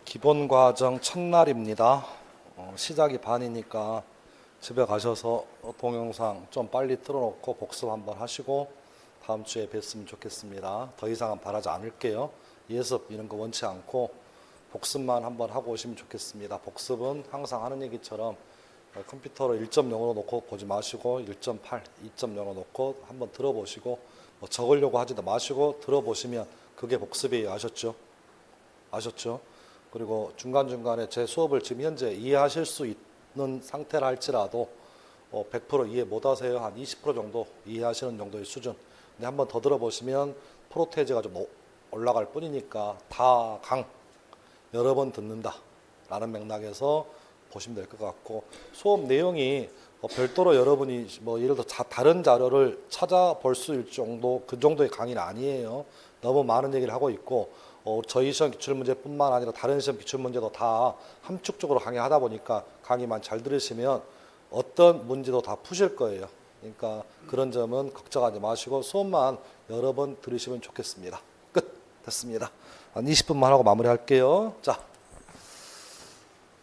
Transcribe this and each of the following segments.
기본과정 첫날입니다. 시작이 반이니까 집에 가셔서 동영상 좀 빨리 틀어놓고 복습 한번 하시고 다음 주에 뵀으면 좋겠습니다. 더 이상은 바라지 않을게요. 예습 이런 거 원치 않고 복습만 한번 하고 오시면 좋겠습니다. 복습은 항상 하는 얘기처럼 컴퓨터로 1.0으로 놓고 보지 마시고 1.8, 2.0으로 놓고 한번 들어보시고 뭐 적으려고 하지도 마시고 들어보시면 그게 복습이에요. 아셨죠? 아셨죠? 그리고 중간중간에 제 수업을 지금 현재 이해하실 수 있는 상태라 할지라도 100% 이해 못하세요. 한 20% 정도 이해하시는 정도의 수준. 근데 한번 더 들어보시면 프로테이즈가 좀 올라갈 뿐이니까 다 여러 번 듣는다 라는 맥락에서 보시면 될 것 같고, 수업 내용이 별도로 여러분이 뭐 예를 들어 다른 자료를 찾아볼 수 있을 정도, 그 정도의 강의는 아니에요. 너무 많은 얘기를 하고 있고 저희 시험 기출문제뿐만 아니라 다른 시험 기출문제도 다 함축적으로 강의하다 보니까 강의만 잘 들으시면 어떤 문제도 다 푸실 거예요. 그러니까 그런 점은 걱정하지 마시고 수업만 여러 번 들으시면 좋겠습니다. 끝. 됐습니다. 한 20분만 하고 마무리할게요. 자,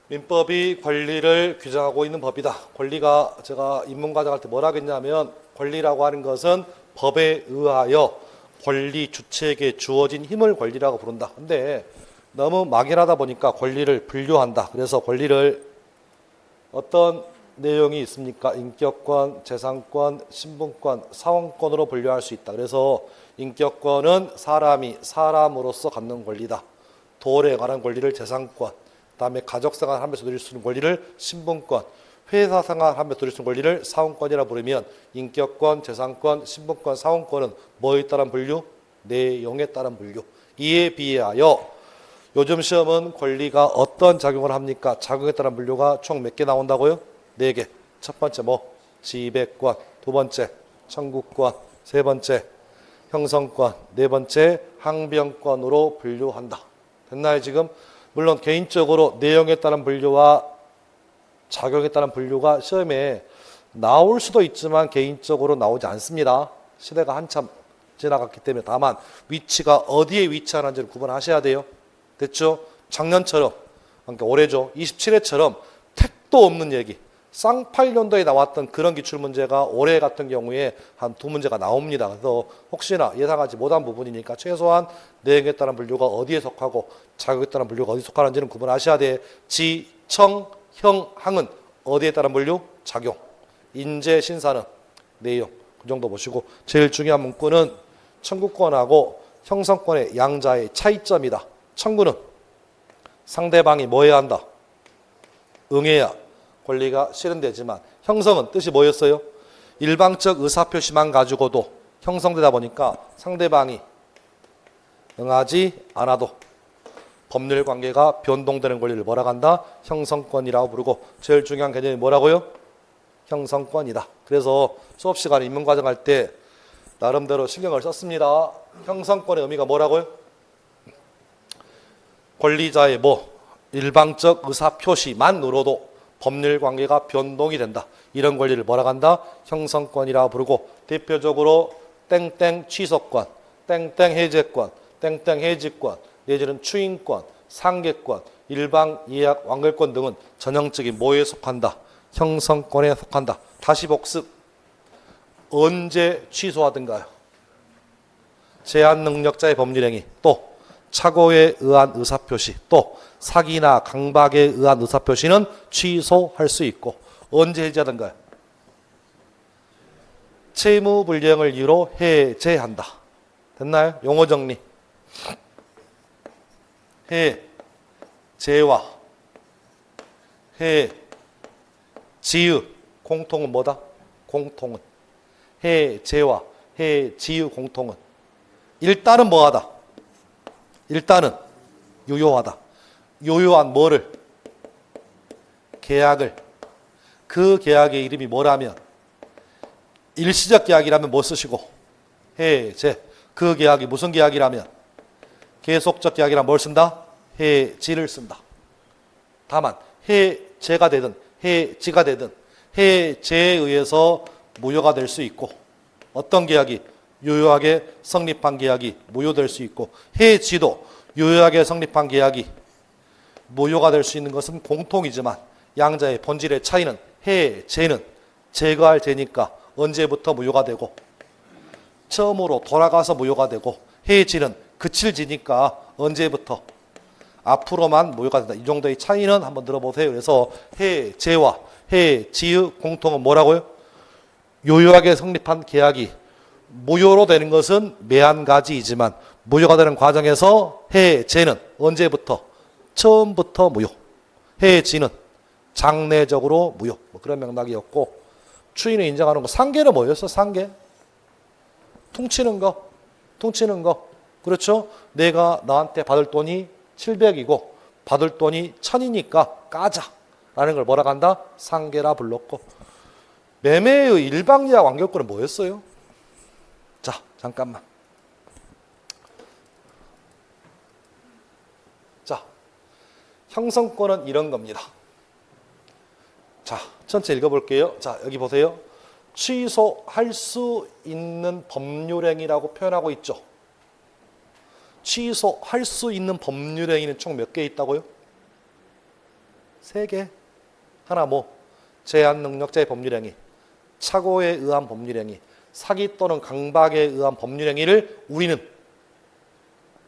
민법이 권리를 규정하고 있는 법이다. 권리가 제가 입문과정 할 때 뭐라 했냐면 권리라고 하는 것은 법에 의하여 권리 주체에게 주어진 힘을 권리라고 부른다. 근데 너무 막연하다 보니까 권리를 분류한다. 그래서 권리를 어떤 내용이 있습니까? 인격권, 재산권, 신분권, 사원권으로 분류할 수 있다. 그래서 인격권은 사람이 사람으로서 갖는 권리다. 도에 관한 권리를 재산권, 그다음에 가족생활 하면서 누릴 수 있는 권리를 신분권, 회사 생활하면서 누릴 수 있는 권리를 사원권이라 부르면 인격권, 재산권, 신분권, 사원권은 뭐에 따른 분류? 내용에 따른 분류. 이에 비하여 요즘 시험은 권리가 어떤 작용을 합니까? 작용에 따른 분류가 총 몇 개 나온다고요? 4개. 첫 번째 지배권, 두 번째 청구권, 세 번째 형성권, 네 번째 항변권으로 분류한다. 됐나요 지금? 물론 개인적으로 내용에 따른 분류와 작용에 따른 분류가 시험에 나올 수도 있지만 개인적으로 나오지 않습니다. 시대가 한참 지나갔기 때문에. 다만 위치가 어디에 위치하는지를 구분하셔야 돼요. 됐죠? 작년처럼, 그러니까 올해죠. 27회처럼 택도 없는 얘기, 쌍팔년도에 나왔던 그런 기출문제가 올해 같은 경우에 한 2문제가 나옵니다. 그래서 혹시나 예상하지 못한 부분이니까 최소한 내용에 따른 분류가 어디에 속하고 작용에 따른 분류가 어디에 속하는지는 구분하셔야 돼. 지, 청, 형, 항은 어디에 따른 분류? 작용. 인재, 신사는 내용. 그 정도 보시고, 제일 중요한 문구는 청구권하고 형성권의 양자의 차이점이다. 청구는 상대방이 뭐 해야 한다? 응해야 권리가 실현되지만, 형성은 뜻이 뭐였어요? 일방적 의사표시만 가지고도 형성되다 보니까 상대방이 응하지 않아도 법률 관계가 변동되는 권리를 뭐라고 한다? 형성권이라고 부르고, 제일 중요한 개념이 뭐라고요? 형성권이다. 그래서 수업 시간에 입문과정 할 때 나름대로 신경을 썼습니다. 형성권의 의미가 뭐라고요? 권리자의 일방적 의사표시만으로도 법률 관계가 변동이 된다. 이런 권리를 뭐라고 한다? 형성권이라고 부르고, 대표적으로 땡땡 취소권, 땡땡 해제권, 땡땡 해지권, 내지는 추인권, 상계권, 일방 예약 완결권 등은 전형적인 뭐에 속한다? 형성권에 속한다. 다시 복습. 언제 취소하든가요? 제한 능력자의 법률행위, 또 착오에 의한 의사표시, 또 사기나 강박에 의한 의사표시는 취소할 수 있고, 언제 해제하든가요? 채무불이행을 이유로 해제한다. 됐나요? 용어 정리. 해제와 해지유 공통은 뭐다? 공통은 해제와 해지유 공통은 일단은 뭐하다? 일단은 유효하다. 유효한 뭐를? 계약을. 그 계약의 이름이 뭐라면? 일시적 계약이라면 뭐 쓰시고? 해제. 그 계약이 무슨 계약이라면? 계속적 계약이라면 뭘 쓴다? 해지를 쓴다. 다만 해제가 되든 해지가 되든 해제에 의해서 무효가 될 수 있고, 어떤 계약이 유효하게 성립한 계약이 무효될 수 있고, 해지도 유효하게 성립한 계약이 무효가 될 수 있는 것은 공통이지만 양자의 본질의 차이는 해, 제는 제거할 제니까 언제부터 무효가 되고 처음으로 돌아가서 무효가 되고 해, 지는 그칠 지니까 언제부터 앞으로만 무효가 된다. 이 정도의 차이는 한번 들어보세요. 그래서 해, 제와 해, 지의 공통은 뭐라고요? 유효하게 성립한 계약이 무효로 되는 것은 매한가지이지만 무효가 되는 과정에서 해, 제는 언제부터? 처음부터 무효. 해, 지는 장래적으로 무효. 뭐 그런 맥락이었고 추인을 인정하는 거. 상계는 뭐였어? 상계? 퉁치는 거. 퉁치는 거. 그렇죠? 내가 나한테 받을 돈이 700이고 받을 돈이 1000이니까 까자. 라는 걸 뭐라 한다? 상계라 불렀고. 매매의 일방예약 완결권은 뭐였어요? 자, 잠깐만. 자, 형성권은 이런 겁니다. 자, 전체 읽어볼게요. 자, 여기 보세요. 취소할 수 있는 법률행위라고 표현하고 있죠. 취소할 수 있는 법률행위는 총 몇 개 있다고요? 3개. 하나 뭐? 제한 능력자의 법률행위, 착오에 의한 법률행위, 사기 또는 강박에 의한 법률행위를 우리는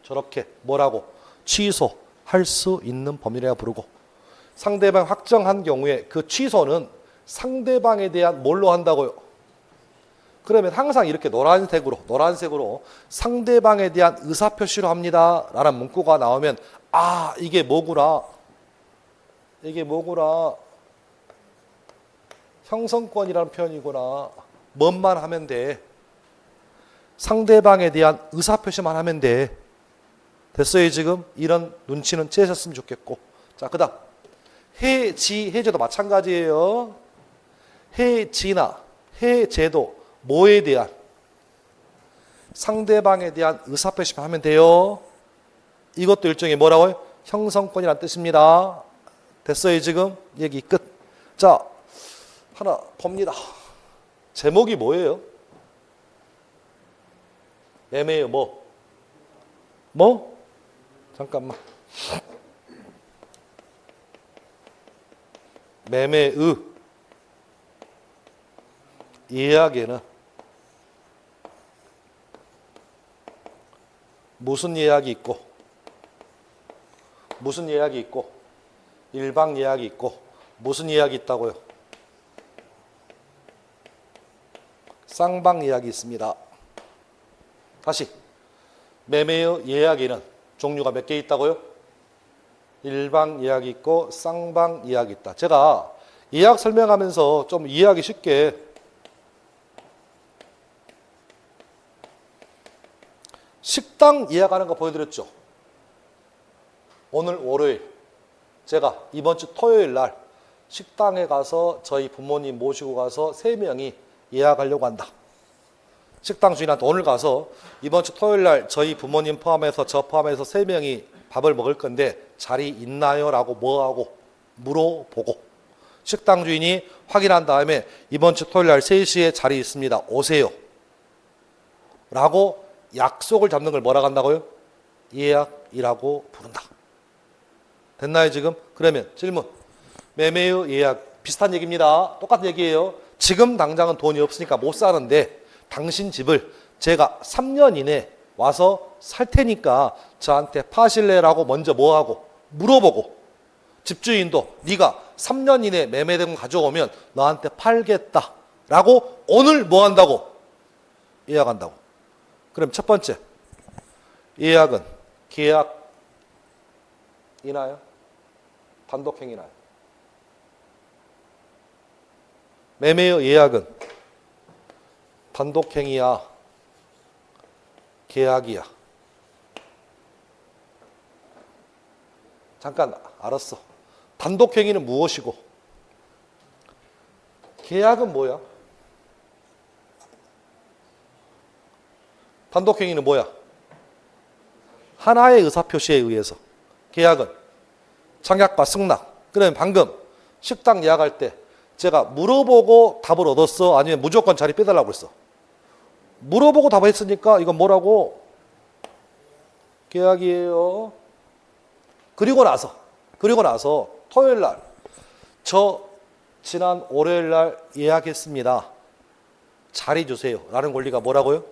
저렇게 뭐라고? 취소할 수 있는 법률행위라고 부르고 상대방 확정한 경우에 그 취소는 상대방에 대한 뭘로 한다고요? 그러면 항상 이렇게 노란색으로 상대방에 대한 의사표시로 합니다 라는 문구가 나오면 아 이게 뭐구나 형성권이라는 표현이구나. 뭔만 하면 돼. 상대방에 대한 의사표시만 하면 돼. 됐어요 지금? 이런 눈치는 채셨으면 좋겠고. 자, 그 다음 해, 지, 해제도 마찬가지예요. 해, 지나 해, 제도 뭐에 대한? 상대방에 대한 의사표시만 하면 돼요. 이것도 일종의 뭐라고요? 형성권이라는 뜻입니다. 됐어요 지금? 얘기 끝. 자, 하나 봅니다. 제목이 뭐예요? 매매의 뭐? 뭐? 잠깐만. 매매의 예약에는 무슨 예약이 있고 무슨 예약이 있고 일방 예약이 있고 무슨 예약이 있다고요? 쌍방 예약이 있습니다. 다시 매매의 예약에는 종류가 몇 개 있다고요? 일방 예약이 있고 쌍방 예약이 있다. 제가 예약 설명하면서 좀 이해하기 쉽게 식당 예약하는 거 보여드렸죠. 오늘 월요일 제가 이번 주 토요일 날 식당에 가서 저희 부모님 모시고 가서 3명이 예약하려고 한다. 식당 주인한테 오늘 가서 이번 주 토요일 날 저희 부모님 포함해서 저 포함해서 3명이 밥을 먹을 건데 자리 있나요? 라고 뭐하고 물어보고 식당 주인이 확인한 다음에 이번 주 토요일 날 3시에 자리 있습니다. 오세요. 라고 약속을 잡는 걸 뭐라 한다고요? 예약이라고 부른다. 됐나요 지금? 그러면 질문. 매매의 예약 비슷한 얘기입니다. 똑같은 얘기예요. 지금 당장은 돈이 없으니까 못 사는데 당신 집을 제가 3년 이내 와서 살 테니까 저한테 파실래라고 먼저 뭐하고 물어보고 집주인도 네가 3년 이내 매매된 거 가져오면 너한테 팔겠다 라고 오늘 뭐 한다고? 예약한다고. 그럼 첫 번째 예약은 계약이나요? 단독행위나요? 매매의 예약은 단독행위야? 계약이야? 잠깐 알았어. 단독행위는 무엇이고 계약은 뭐야? 단독행위는 뭐야? 하나의 의사표시에 의해서. 계약은 청약과 승낙. 그러면 방금 식당 예약할 때 제가 물어보고 답을 얻었어? 아니면 무조건 자리 빼달라고 했어? 물어보고 답을 했으니까 이건 뭐라고? 계약이에요. 그리고 나서 그리고 나서 토요일 날 저 지난 월요일 날 예약했습니다. 자리 주세요. 라는 권리가 뭐라고요?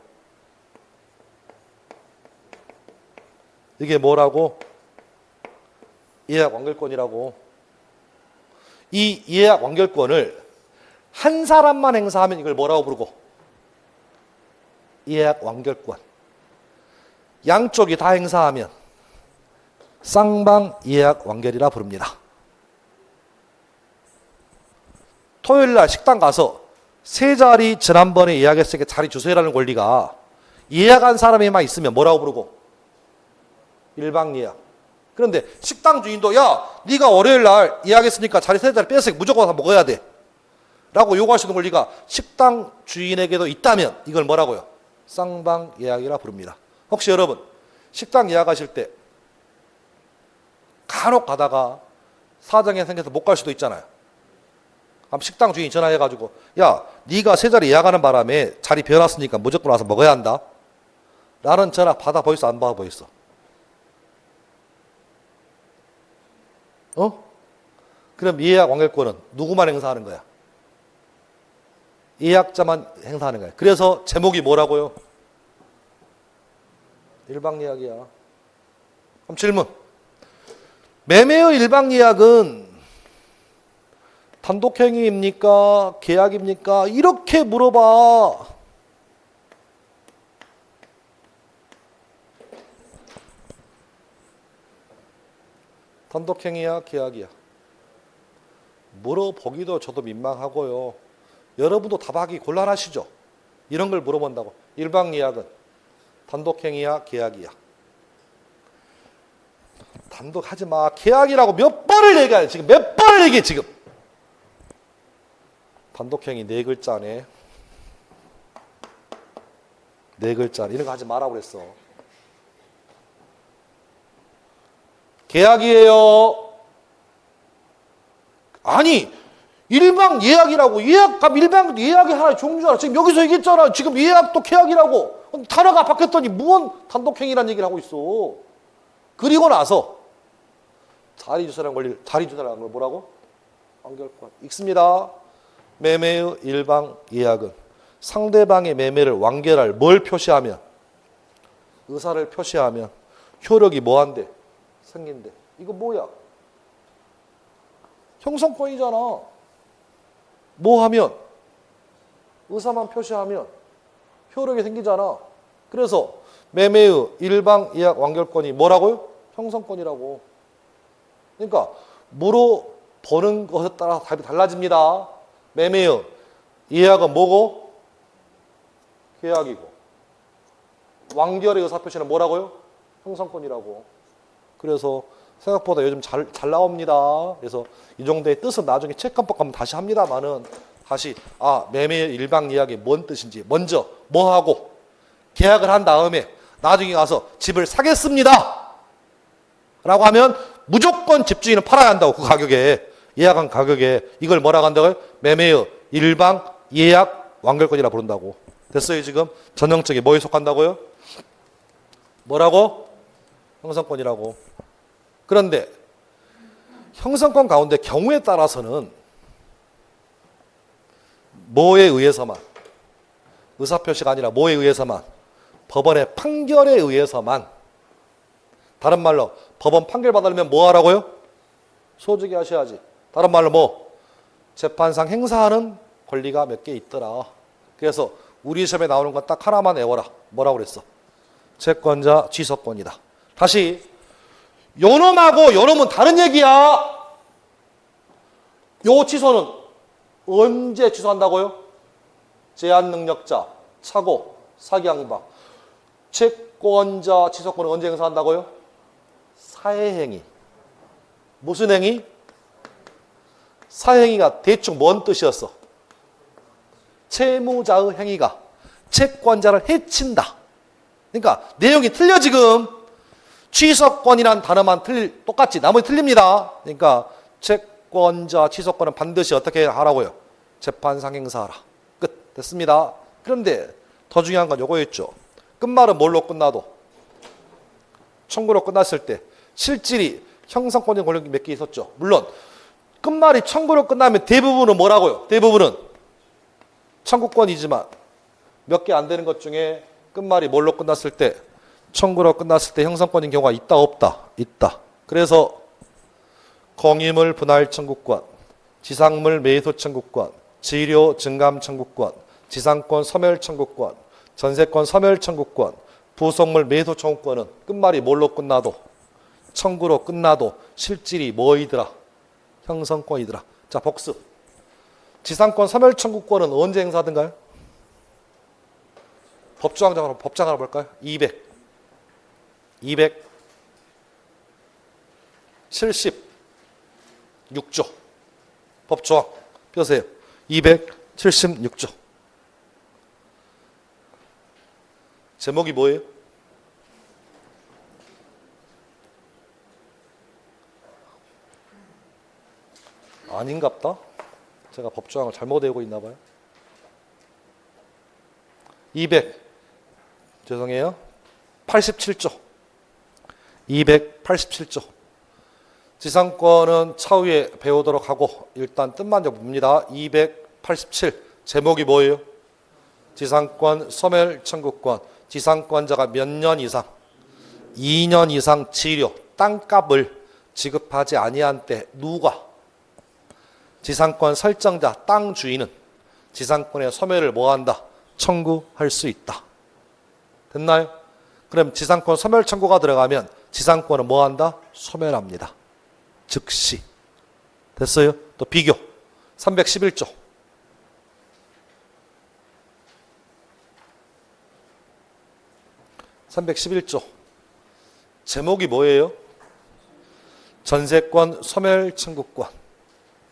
이게 뭐라고? 예약 완결권이라고. 이 예약 완결권을 한 사람만 행사하면 이걸 뭐라고 부르고? 예약 완결권. 양쪽이 다 행사하면 쌍방 예약 완결이라 부릅니다. 토요일 날 식당 가서 세 자리 지난번에 예약했으니까 자리 주세요라는 권리가 예약한 사람이만 있으면 뭐라고 부르고? 일방 예약. 그런데 식당 주인도 야 네가 월요일 날 예약했으니까 자리 세 자리 뺐으니까 무조건 다 먹어야 돼 라고 요구할 수 있는 권리가 식당 주인에게도 있다면 이걸 뭐라고요? 쌍방 예약이라 부릅니다. 혹시 여러분 식당 예약하실 때 간혹 가다가 사정이 생겨서 못 갈 수도 있잖아요. 그럼 식당 주인이 전화해가지고 야 네가 세 자리 예약하는 바람에 자리 비어놨으니까 무조건 와서 먹어야 한다 라는 전화 받아 보였어 안 받아 보였어? 그럼 예약 완결권은 누구만 행사하는 거야? 예약자만 행사하는 거야. 그래서 제목이 뭐라고요? 일방 예약이야. 그럼 질문. 매매의 일방 예약은 단독행위입니까? 계약입니까? 이렇게 물어봐. 단독행위야? 계약이야? 물어보기도 저도 민망하고요. 여러분도 답하기 곤란하시죠? 이런 걸 물어본다고. 일방 예약은 단독행위야? 계약이야? 단독하지 마. 계약이라고 몇 번을 얘기해. 지금 몇 번을 얘기해 지금. 단독행위 네 글자네. 네 글자. 이런 거 하지 말라고 그랬어. 계약이에요. 아니 일방 예약이라고. 예약감 일방 예약이 하나의 종류잖아. 지금 여기서 얘기했잖아. 지금 예약도 계약이라고. 단어가 바뀌었더니 무언 단독행위라는 얘기를 하고 있어. 그리고 나서 자리 주사라는 권리를 자리 주사라는 걸 뭐라고? 완결권. 읽습니다. 매매의 일방 예약은 상대방의 매매를 완결할 뭘 표시하면? 의사를 표시하면 효력이 뭐한대? 생긴대. 이거 뭐야? 형성권이잖아. 뭐 하면? 의사만 표시하면 효력이 생기잖아. 그래서 매매의 일방 예약 완결권이 뭐라고요? 형성권이라고. 그러니까 물어보는 것에 따라 답이 달라집니다. 매매의 예약은 뭐고? 계약이고. 완결의 의사표시는 뭐라고요? 형성권이라고. 그래서 생각보다 요즘 잘 나옵니다. 그래서 이 정도의 뜻은 나중에 책 한 번 가면 다시 합니다만은 다시 매매의 일방 예약이 뭔 뜻인지 먼저 뭐 하고 계약을 한 다음에 나중에 가서 집을 사겠습니다 라고 하면 무조건 집주인은 팔아야 한다고. 그 가격에 예약한 가격에 이걸 뭐라고 한다고요? 매매의 일방 예약 완결권이라 부른다고. 됐어요 지금? 전형적인 뭐에 속한다고요? 뭐라고? 형성권이라고. 그런데 형성권 가운데 경우에 따라서는 뭐에 의해서만, 의사표시가 아니라 뭐에 의해서만, 법원의 판결에 의해서만, 다른 말로 법원 판결 받으려면 뭐 하라고요? 소지게 하셔야지. 다른 말로 뭐? 재판상 행사하는 권리가 몇 개 있더라. 그래서 우리 시험에 나오는 건 딱 하나만 외워라. 뭐라고 그랬어? 채권자 취소권이다. 다시 요놈하고 요놈은 다른 얘기야. 요 취소는 언제 취소한다고요? 제한능력자, 착오, 사기양박. 채권자 취소권은 언제 행사한다고요? 사회행위. 무슨 행위? 사회행위가 대충 뭔 뜻이었어? 채무자의 행위가 채권자를 해친다. 그러니까 내용이 틀려 지금. 취소권이란 단어만 똑같지. 나머지 틀립니다. 그러니까 채권자 취소권은 반드시 어떻게 하라고요? 재판상 행사하라. 끝. 됐습니다. 그런데 더 중요한 건 요거였죠. 끝말은 뭘로 끝나도? 청구로 끝났을 때 실질이 형성권의 권력이 몇 개 있었죠. 물론 끝말이 청구로 끝나면 대부분은 뭐라고요? 대부분은 청구권이지만 몇 개 안 되는 것 중에 끝말이 뭘로 끝났을 때, 청구로 끝났을 때 형성권인 경우가 있다 없다? 있다. 그래서 공유물 분할 청구권, 지상물 매수 청구권, 지료 증감 청구권, 지상권 소멸 청구권, 전세권 소멸 청구권, 부속물 매수 청구권은 끝말이 뭘로 끝나도, 청구로 끝나도 실질이 뭐이더라? 형성권이더라. 자, 복습. 지상권 소멸 청구권은 언제 행사하던가요? 법조항장으로 법장 하나 볼까요? 276조. 법조항 펴세요. 276조. 제목이 뭐예요? 아닌갑다. 제가 법조항을 잘못 외우고 있나 봐요. 87조. 287조. 지상권은 차후에 배우도록 하고 일단 뜻만 좀 봅니다. 287. 제목이 뭐예요? 지상권 소멸 청구권. 지상권자가 몇 년 이상? 2년 이상 지료, 땅값을 지급하지 아니한 때 누가? 지상권 설정자, 땅 주인은 지상권의 소멸을 뭐한다? 청구할 수 있다. 됐나요? 그럼 지상권 소멸 청구가 들어가면 지상권은 뭐한다? 소멸합니다. 즉시. 됐어요? 또 비교. 311조. 제목이 뭐예요? 전세권 소멸 청구권.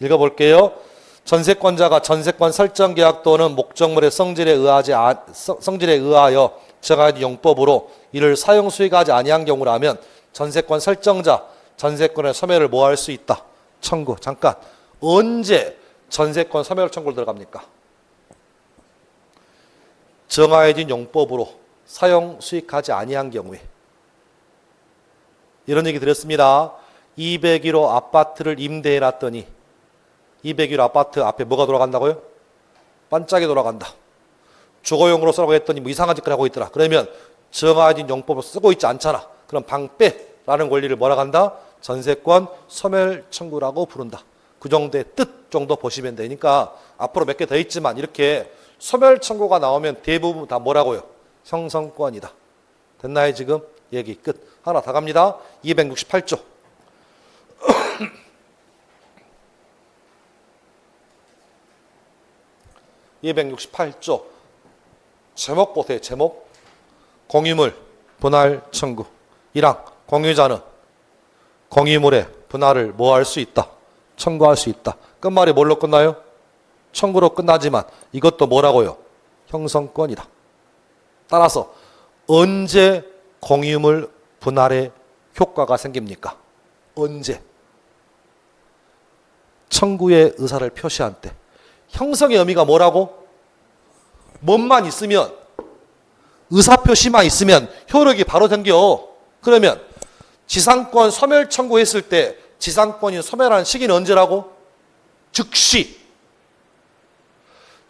읽어볼게요. 전세권자가 전세권 설정 계약 또는 목적물의 성질에 의하여 정하여진 용법으로 이를 사용 수익하지 아니한 경우라면 전세권 설정자 전세권의 소멸을 뭐 할 수 있다? 청구. 잠깐. 언제 전세권 소멸 청구를 들어갑니까? 정하여진 용법으로 사용 수익하지 아니한 경우에. 이런 얘기 드렸습니다. 201호 아파트를 임대해 놨더니 201호 아파트 앞에 뭐가 돌아간다고요? 반짝이 돌아간다. 주거용으로 쓰라고 했더니 뭐 이상한 짓을 하고 있더라. 그러면 정하여진 용법을 쓰고 있지 않잖아. 그럼 방빼라는 권리를 뭐라 한다? 전세권 소멸 청구라고 부른다. 그 정도의 뜻 정도 보시면 되니까 앞으로 몇 개 더 있지만 이렇게 소멸 청구가 나오면 대부분 다 뭐라고요? 형성권이다. 됐나요 지금? 얘기 끝. 하나 다 갑니다. 268조. 제목 보세요. 제목. 공유물 분할 청구. 1항. 공유자는 공유물의 분할을 뭐 할 수 있다? 청구할 수 있다. 끝말이 뭘로 끝나요? 청구로 끝나지만 이것도 뭐라고요? 형성권이다. 따라서 언제 공유물 분할의 효과가 생깁니까? 언제? 청구의 의사를 표시한 때. 형성의 의미가 뭐라고? 뭔만 있으면, 의사표시만 있으면 효력이 바로 생겨. 그러면 지상권 소멸 청구했을 때 지상권이 소멸하는 시기는 언제라고? 즉시.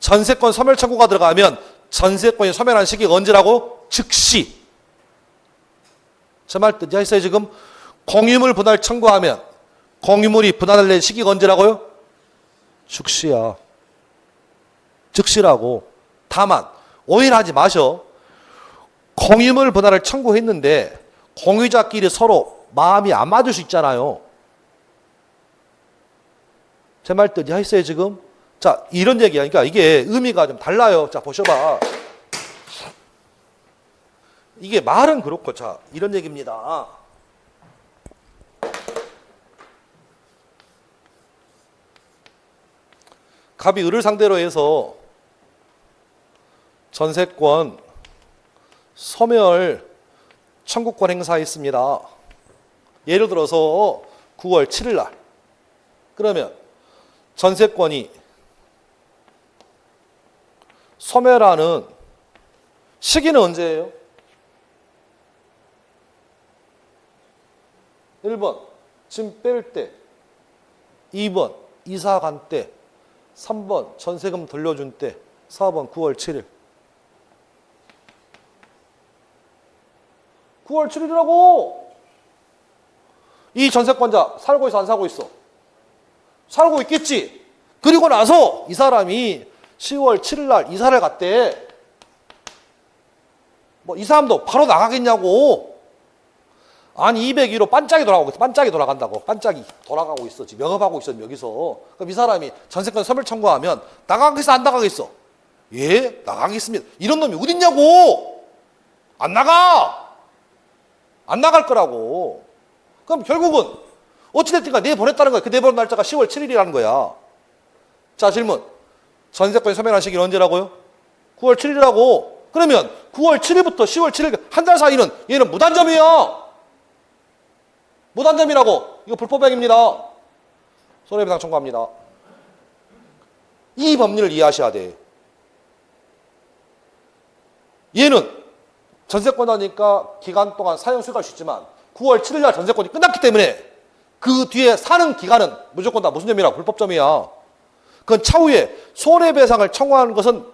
전세권 소멸 청구가 들어가면 전세권이 소멸하는 시기가 언제라고? 즉시. 제 말 뜻이 있어요 지금? 공유물 분할 청구하면 공유물이 분할될 시기가 언제라고요? 즉시야. 즉시라고. 다만 오해하지 마셔. 공유물 분할을 청구했는데 공유자끼리 서로 마음이 안 맞을 수 있잖아요. 제 말 뜻이 있어요 지금? 자, 이런 얘기야. 그러니까 이게 의미가 좀 달라요. 자, 보셔봐. 이게 말은 그렇고, 자, 이런 얘기입니다. 갑이 을을 상대로 해서 전세권 소멸 청구권 행사했습니다. 예를 들어서 9월 7일 날. 그러면 전세권이 소멸하는 시기는 언제예요? 1번 짐 뺄 때, 2번 이사 간 때, 3번 전세금 돌려준 때, 4번 9월 7일. 9월 7일이라고! 이 전세권자 살고 있어, 안 살고 있어? 살고 있겠지. 그리고 나서 이 사람이 10월 7일 날 이사를 갔대. 뭐 이 사람도 바로 나가겠냐고. 아니 202로 반짝이 돌아가고 있어. 반짝이 돌아간다고. 반짝이 돌아가고 있어. 지금 영업하고 있어. 여기서. 그럼 이 사람이 전세권 소멸 청구하면 나가겠어, 안 나가겠어? 예, 나가겠습니다. 이런 놈이 어딨냐고. 안 나가. 안 나갈 거라고. 그럼 결국은 어찌됐든 간에 내보냈다는 거야. 그 내보낸 날짜가 10월 7일이라는 거야. 자, 질문. 전세권 소멸한 시기는 언제라고요? 9월 7일이라고. 그러면 9월 7일부터 10월 7일 한 달 사이는 얘는 무단점이야. 무단점이라고. 이거 불법행위입니다. 손해배상 청구합니다. 이 법리를 이해하셔야 돼. 얘는 전세권자니까 기간 동안 사용 수익할 수 있지만 9월 7일 날 전세권이 끝났기 때문에 그 뒤에 사는 기간은 무조건 다 무슨 점이라 불법점이야. 그건 차후에 손해배상을 청구하는 것은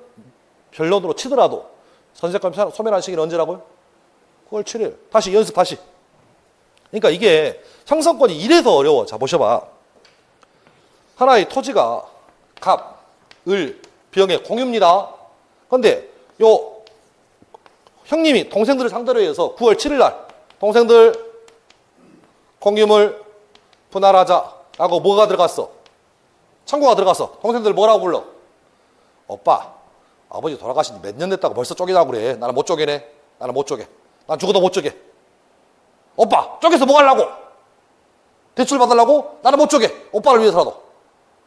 변론으로 치더라도 전세권 소멸한 시기는 언제라고요? 9월 7일. 다시 연습 다시. 그러니까 이게 형성권이 이래서 어려워. 자, 보셔봐. 하나의 토지가 갑, 을, 병의 공유입니다. 그런데 요 형님이 동생들을 상대로 해서 9월 7일 날 동생들 공유물 분할하자라고 뭐가 들어갔어? 청구가 들어갔어. 동생들 뭐라고 불러? 오빠, 아버지 돌아가신 지 몇 년 됐다고 벌써 쪼개자고 그래. 나는 못 쪼개네. 나는 못 쪼개. 난 죽어도 못 쪼개. 오빠, 쪼개서 뭐 하려고? 대출 받으려고? 나는 못 쪼개. 오빠를 위해서라도.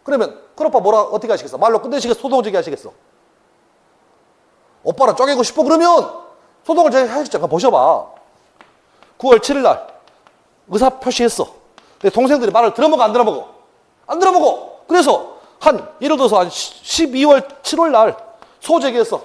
그러면 큰 오빠 뭐라 어떻게 하시겠어? 말로 끝내시겠어? 소송 제기하시겠어? 오빠랑 쪼개고 싶어 그러면 소송을 제기하시죠. 보셔봐. 9월 7일 날 의사 표시했어. 근데 동생들이 말을 들어먹어 안 들어먹어? 안 들어먹어. 그래서 예를 들어서 한 12월 7월 날 소제기했어.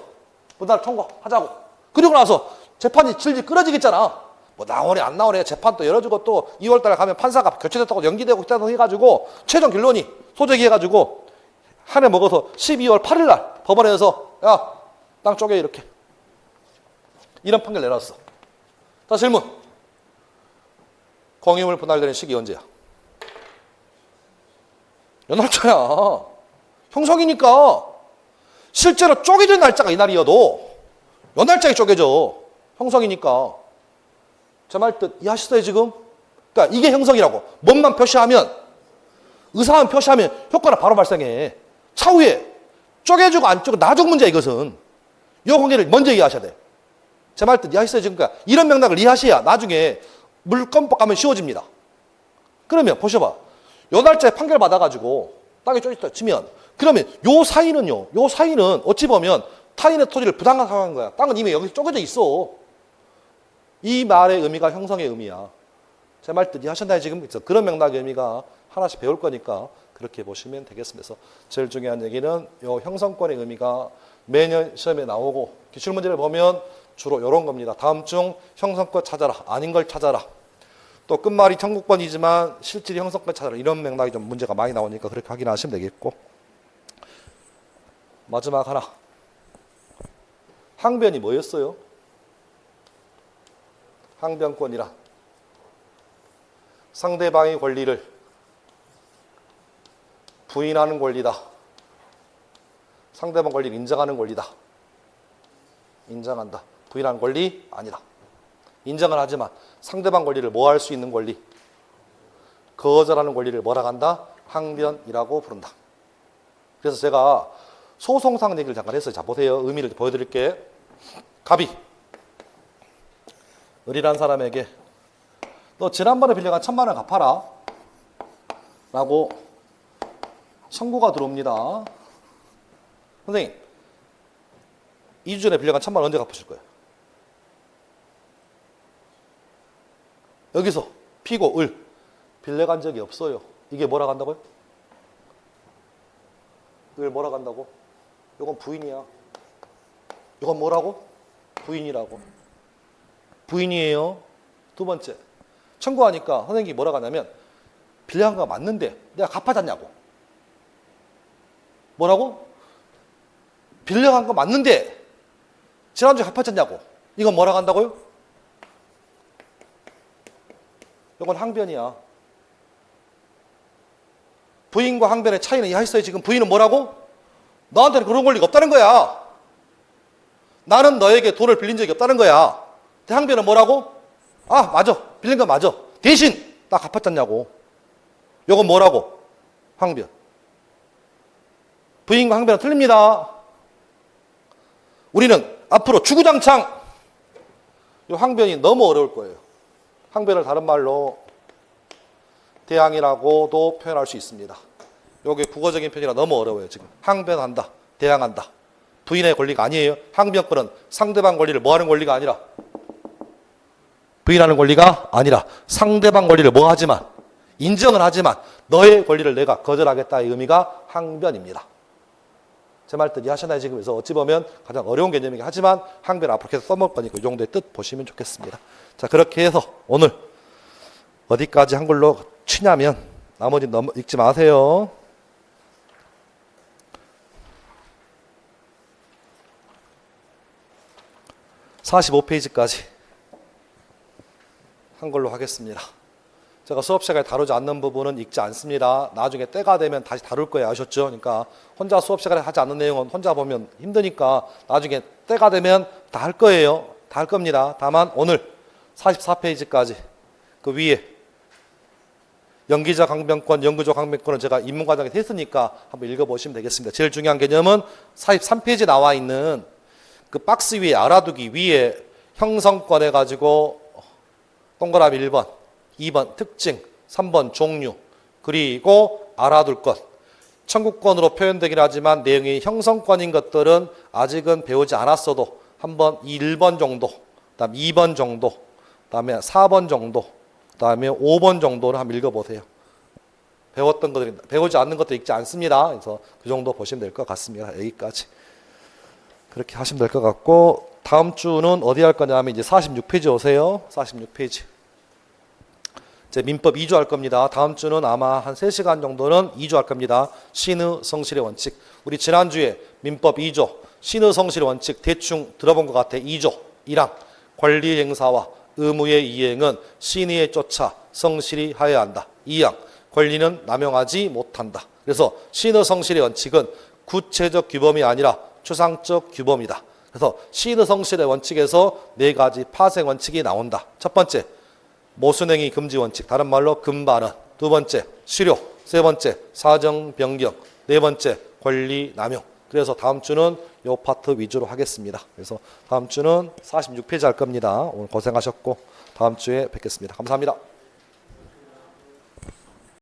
분할 청구하자고. 그리고 나서 재판이 질질 끌어지겠잖아. 뭐 나오네 안 나오네 재판 또 열어주고 또 2월 달에 가면 판사가 교체됐다고 연기되고 있다고 해가지고 최종 결론이 소제기해가지고 한 해 먹어서 12월 8일 날 법원에서 야, 땅 쪼개 이렇게. 이런 판결 내놨어. 자, 질문. 공유물 분할되는 시기 언제야? 연날짜야. 형성이니까 실제로 쪼개진 날짜가 이날이어도 연날짜에 쪼개져. 형성이니까. 제 말 뜻 이해하시어요 지금? 그러니까 이게 형성이라고. 뭔만 표시하면 의사만 표시하면 효과는 바로 발생해. 차후에 쪼개주고 안 쪼개 나중 문제야 이것은. 이 관계를 먼저 이해하셔야 돼. 제 말 뜻 이해하시어요 지금? 그러니까 이런 맥락을 이해하셔야 나중에 물건법 가면 쉬워집니다. 그러면 보셔봐. 요 날짜에 판결 받아가지고 땅이 쪼개졌다 치면 그러면 요 사이는요. 요 사이는 어찌 보면 타인의 토지를 부당하게 사용한 거야. 땅은 이미 여기 쪼개져 있어. 이 말의 의미가 형성의 의미야. 제 말 뜻 이해하셨나요 지금? 그래서 그런 맥락의 의미가 하나씩 배울 거니까 그렇게 보시면 되겠습니다. 그래서 제일 중요한 얘기는 요 형성권의 의미가 매년 시험에 나오고 기출문제를 보면 주로 이런 겁니다. 다음 중 형성권 찾아라. 아닌 걸 찾아라. 또 끝말이 청구권이지만 실질이 형성권 찾아라. 이런 맥락이 좀 문제가 많이 나오니까 그렇게 확인하시면 되겠고. 마지막 하나. 항변이 뭐였어요? 항변권이란 상대방의 권리를 부인하는 권리다. 상대방 권리를 인정하는 권리다. 인정한다. 부인하는 권리 아니다. 인정을 하지만 상대방 권리를 뭐 할 수 있는 권리? 거절하는 권리를 뭐라 한다? 항변이라고 부른다. 그래서 제가 소송상 얘기를 잠깐 했어요. 자, 보세요. 의미를 보여드릴게. 갑이 을이란 사람에게 너 지난번에 빌려간 1,000만 원 갚아라 라고 청구가 들어옵니다. 선생님, 2주 전에 빌려간 1,000만 원 언제 갚으실 거예요? 여기서 피고 을 빌려간 적이 없어요. 이게 뭐라 간다고요? 을 뭐라 간다고? 이건 부인이야. 이건 뭐라고? 부인이라고. 부인이에요. 두 번째, 청구하니까 선생님이 뭐라 하냐면 빌려간 거 맞는데 내가 갚아줬냐고. 뭐라고? 빌려간 거 맞는데 지난주에 갚아줬냐고. 이건 뭐라고 한다고요? 이건 항변이야. 부인과 항변의 차이는 이해했어요? 지금 부인은 뭐라고? 너한테는 그런 권리가 없다는 거야. 나는 너에게 돈을 빌린 적이 없다는 거야. 항변은 뭐라고? 아, 맞아. 빌린 거 맞아. 대신 나 갚았잖냐고. 이건 뭐라고? 항변. 부인과 항변은 틀립니다. 우리는 앞으로 주구장창 이 항변이 너무 어려울 거예요. 항변을 다른 말로 대항이라고도 표현할 수 있습니다. 이게 국어적인 표현이라 너무 어려워요. 지금 항변한다, 대항한다. 부인의 권리가 아니에요. 항변권은 상대방 권리를 뭐 하는 권리가 아니라 부인하는 권리가 아니라 상대방 권리를 뭐 하지만 인정은 하지만 너의 권리를 내가 거절하겠다의 의미가 항변입니다. 제 말뜻 이해하셨나요? 지금 그래서 어찌 보면 가장 어려운 개념이긴 하지만 항변 앞으로 계속 써먹을 거니까 이 정도의 뜻 보시면 좋겠습니다. 자, 그렇게 해서 오늘 어디까지 한글로 치냐면 나머지 읽지 마세요. 45페이지까지 한글로 하겠습니다. 제가 수업 시간에 다루지 않는 부분은 읽지 않습니다. 나중에 때가 되면 다시 다룰 거예요. 아셨죠? 그러니까 혼자 수업 시간에 하지 않는 내용은 혼자 보면 힘드니까 나중에 때가 되면 다 할 거예요. 다 할 겁니다. 다만 오늘 44페이지까지 그 위에 연기적 항변권, 영구적 항변권은 제가 입문과정에 했으니까 한번 읽어보시면 되겠습니다. 제일 중요한 개념은 43페이지에 나와 있는 그 박스 위에 알아두기 위에 형성권 해가지고 동그라미 1번, 2번 특징, 3번 종류, 그리고 알아둘 것. 청구권으로 표현되긴 하지만 내용이 형성권인 것들은 아직은 배우지 않았어도 한번 1번 정도, 그다음 2번 정도, 그다음에 4번 정도, 그다음에 5번 정도를 한번 읽어보세요. 배웠던 것들이 배우지 않는 것도 읽지 않습니다. 그래서 그 정도 보시면 될 것 같습니다. 여기까지 그렇게 하시면 될 것 같고 다음 주는 어디 할 거냐면 이제 46페이지 오세요. 46페이지. 이제 민법 2조 할 겁니다. 다음 주는 아마 한 3시간 정도는 2조 할 겁니다. 신의 성실의 원칙. 우리 지난주에 민법 2조 신의 성실의 원칙 대충 들어본 것 같아. 2조 1항 권리 행사와 의무의 이행은 신의에 쫓아 성실히 하여야 한다. 2항 권리는 남용하지 못한다. 그래서 신의 성실의 원칙은 구체적 규범이 아니라 추상적 규범이다. 그래서 신의 성실의 원칙에서 4가지 파생 원칙이 나온다. 첫 번째 모순행위 금지 원칙, 다른 말로 금반응. 두 번째 실효, 세 번째 사정 변경, 네 번째 권리 남용. 그래서 다음 주는 이 파트 위주로 하겠습니다. 그래서 다음 주는 46페이지 할 겁니다. 오늘 고생하셨고 다음 주에 뵙겠습니다. 감사합니다.